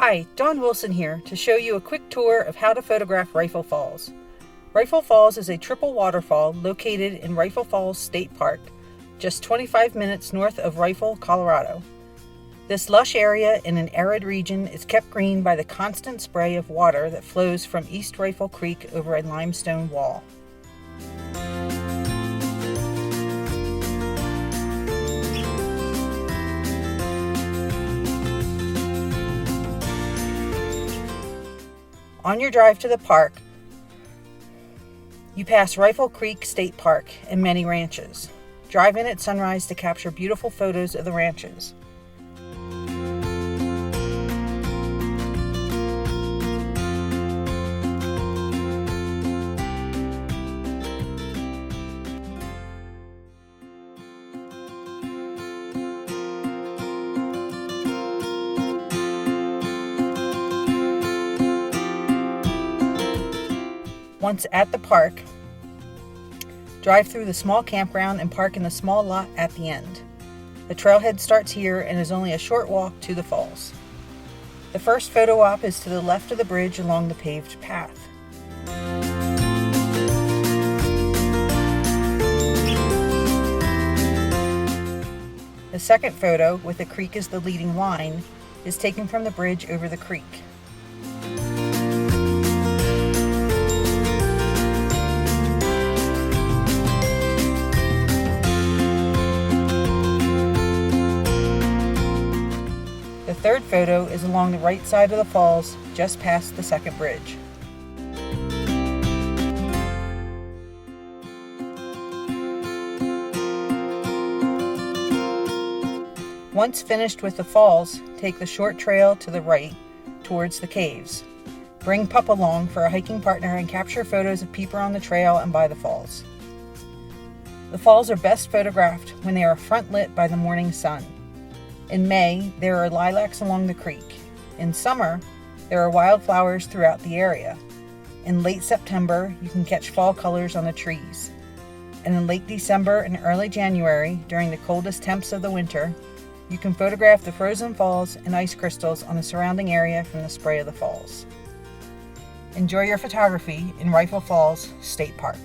Hi, Dawn Wilson here to show you a quick tour of how to photograph Rifle Falls. Rifle Falls is a triple waterfall located in Rifle Falls State Park, just 25 minutes north of Rifle, Colorado. This lush area in an arid region is kept green by the constant spray of water that flows from East Rifle Creek over a limestone wall. On your drive to the park, you pass Rifle Creek State Park and many ranches. Drive in at sunrise to capture beautiful photos of the ranches. Once at the park, drive through the small campground and park in the small lot at the end. The trailhead starts here and is only a short walk to the falls. The first photo op is to the left of the bridge along the paved path. The second photo, with the creek as the leading line, is taken from the bridge over the creek. The third photo is along the right side of the falls, just past the second bridge. Once finished with the falls, take the short trail to the right towards the caves. Bring Pup along for a hiking partner and capture photos of people on the trail and by the falls. The falls are best photographed when they are front lit by the morning sun. In May, there are lilacs along the creek. In summer, there are wildflowers throughout the area. In late September, you can catch fall colors on the trees. And in late December and early January, during the coldest temps of the winter, you can photograph the frozen falls and ice crystals on the surrounding area from the spray of the falls. Enjoy your photography in Rifle Falls State Park.